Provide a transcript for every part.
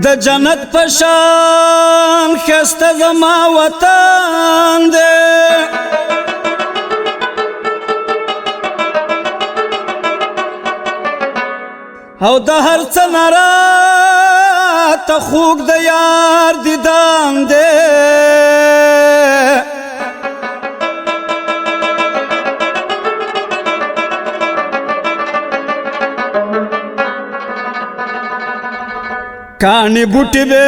د جنت پشان خسته زما وطن دے او د هر څه نه راته خوږ د یار دیدن دے کانی بوٹی بے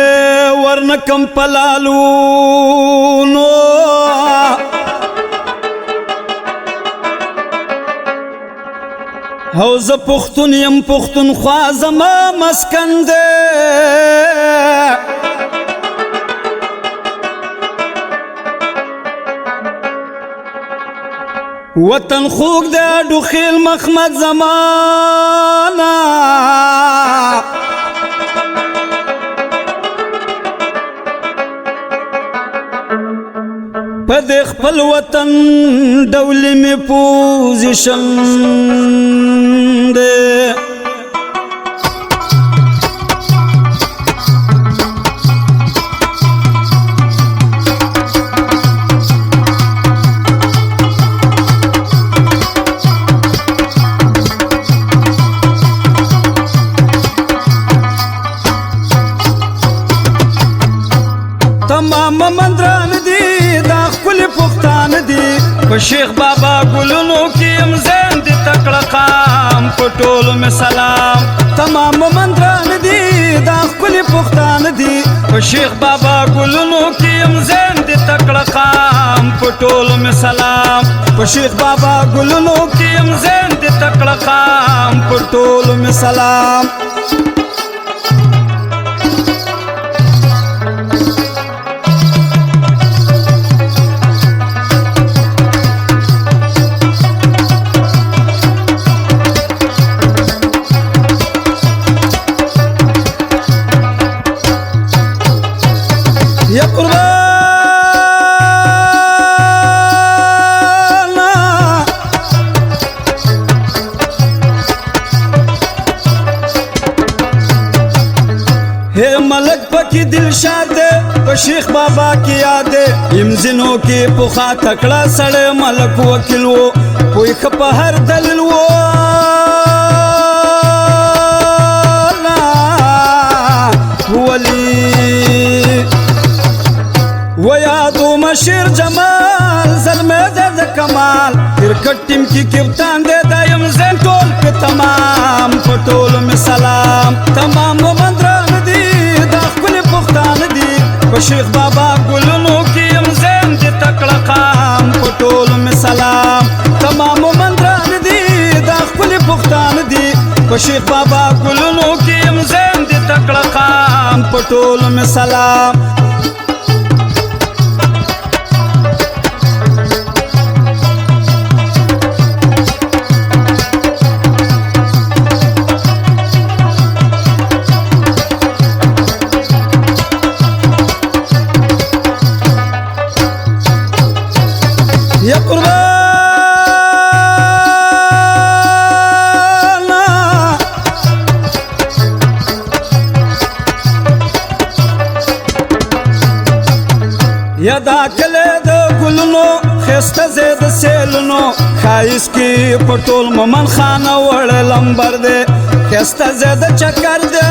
ورنکم پلالونو حوز پختون یم پختون خوازما مسکن دے وطن خوک دے اڈو خیل مخمد زمانا پدې خپل وطن ډولې مې پوزیشن دے تمام مندران شیخ بابا گلونو کیم زین دی تکڑا قام پٹولو میں سلام تمام مندران دی داخ کلی پختان دی شیخ بابا گلونو کیم زین دی تکڑا قام پٹولو میں سلام شیخ بابا گلونو کیم زین دی تکڑا قام پٹولو میں سلام یا قربانا ہے ملک پکی دل شاد دے شیخ بابا کی یاد دے امزنوں کی پخا تکڑا سڑے ملک وکیل وہ کوئی خپ ہر دلیل وہ ولی ویادو مشیر جمال ظلم زد کمال کرکٹ ٹیم کی کپتان دے دائم زین ٹول پہ تمام پٹول میں سلام تمام مندران دی داخ کلی پختان دی شیخ بابا گلونو کیم زین دی تکڑا قام پٹول میں سلام تمام مندران دی داخ کلی پختان دی شیخ بابا گلونو کیم زین دی تکڑا قام پٹول میں سلام یا قربانا یا داخلے دو گلنو خیستا زید سیلنو خائس کی پٹول ممن خانہ وڑ لمبر دے خیستا زید چکر دے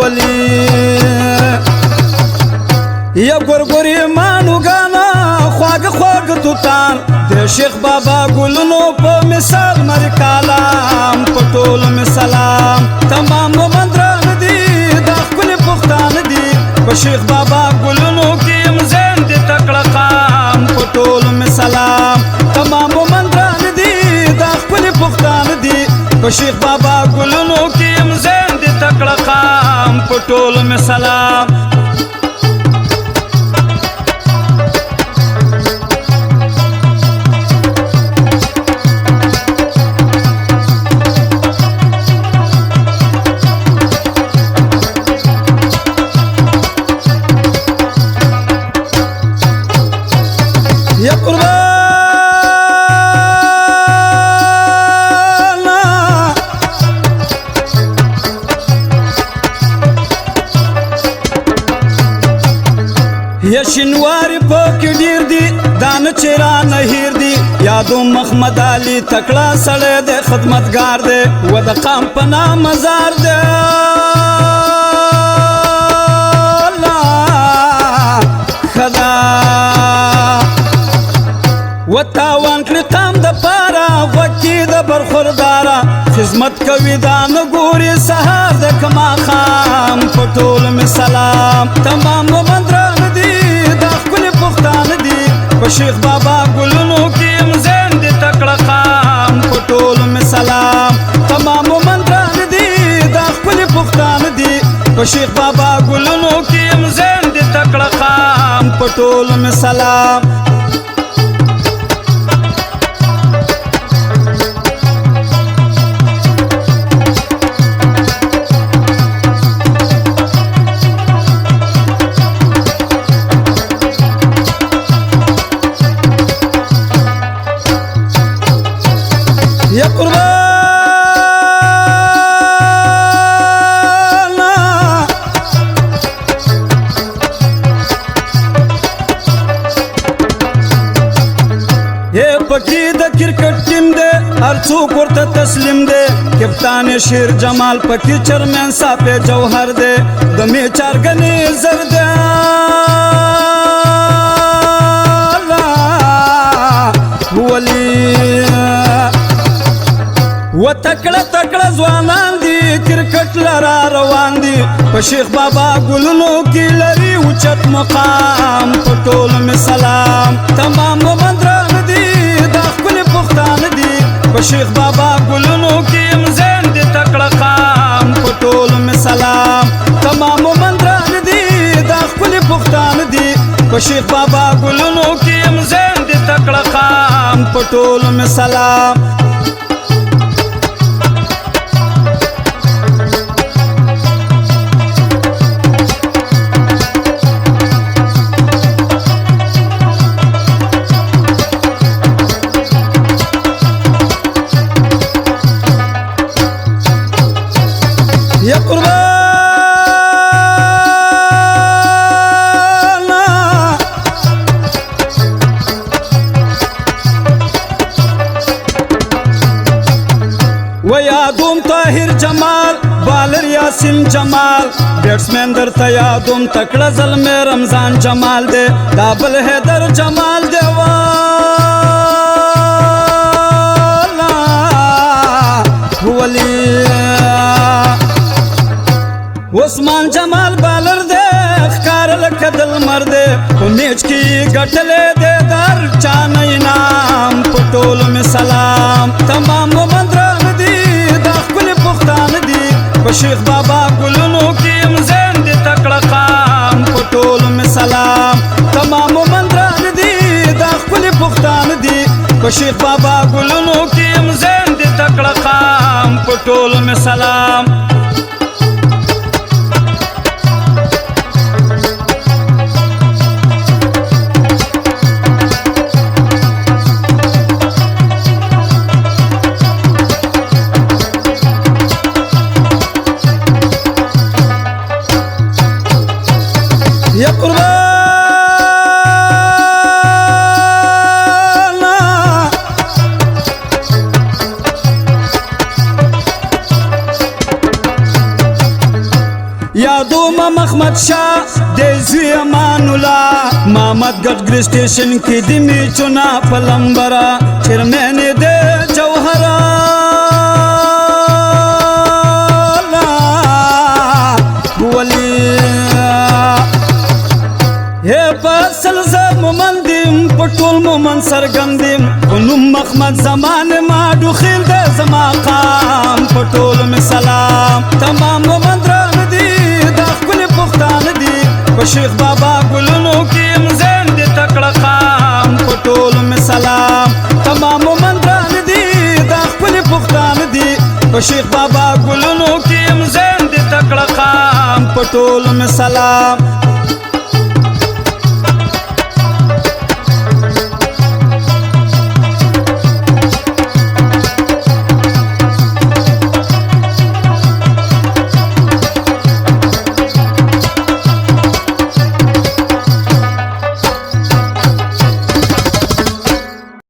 ولی یا گرگری مانو گانا خواگ خواگ توتان دے شیخ بابا گلنو پا مثال مر کالام پٹول میں سلام تمام مندران دی داخ کلی پختان دی شیخ بابا گلنو کیم زین دی تکڑا قام پٹول میں سلام تمام مندران دی داخ کلی پختان دی شیخ بابا گلنو کیم زین دی تکڑا قام پٹول میں سلام شینواری پکې ډیر دي دانه چې رانه هیر دي یادو محمد علي تکړه سړی دی خدمتګار دی و د قام په نام مزار دی خدا و تاوان کړي قام د پاره غوږ د برخورداره خدمت کوي دا نه ګوري سهار د کما خام په ټول مې سلام تمام مومندران دي دا ښکلي پښتانه دي په شیخ بابا ګلونو کې یم زین دي تکړه قام په ټول مې سلام تمام مومندران دي دا ښکلي پښتانه دي په شیخ بابا ګلونو کې یم زین دي تکړه قام په ټول مې سلام یا قربانا یہ پکی د کرکٹ ټیم دے هر څوک ورته تسلیم دے کپتان شیر جمال پکی چرمن صاحب جوهر دے د می چارګنی زر دے ولی و تکړه تکړه ځوانان دي کرکټ لرا روان دي په شیخ بابا ګلونو کې لري اوچت مقام په ټول مې سلام تمام مومندران دي دا ښکلي پښتانه دي په شیخ بابا ګلونو کې یم زین دي تکړه قام په ټول مې سلام تمام مومندران دي دا ښکلي پښتانه دي په شیخ بابا ګلونو کې یم زین دي تکړه قام په ټول مې سلام یا قربانا و یادوم طاهر جمال بالر یاسین جمال بیٹسمین درته یادوم تکړه زلمی رمضان جمال دے دابل حیدر جمال دے والا ولی عثمان جمال بالر دے ښکار لکه د لمر دے په میچ کې ګټلې دے در چا نه انعام په ټول مې سلام تمام مومندران دي دا ښکلي پښتانه دي په شیخ بابا ګلونو کې یم زین دي تکړه قام په ټول مې سلام تمام مومندران دي دا ښکلي پښتانه دي په شیخ بابا ګلونو کې یم زین دي تکړه قام په ټول مې سلام یا قربانا یادوم محمد شاه دیزوی امان الله محمد گډ سټیشن کې د میچونا پلمبرا چرمن دے جوهرا ولی فصل زه مومند یم په ټول مومند څرګند یم په نوم محمد زمان ما ډوخیل دی زما قام په ټول مې سلام تمام مومندران دي دا ښکلي پښتانه دي په شیخ بابا ګلونو کې یم زین دي تکړه قام په ټول مې سلام تمام مومندران دي دا ښکلي پښتانه دي په شیخ بابا ګلونو کې یم زین دي تکړه قام په ټول مې سلام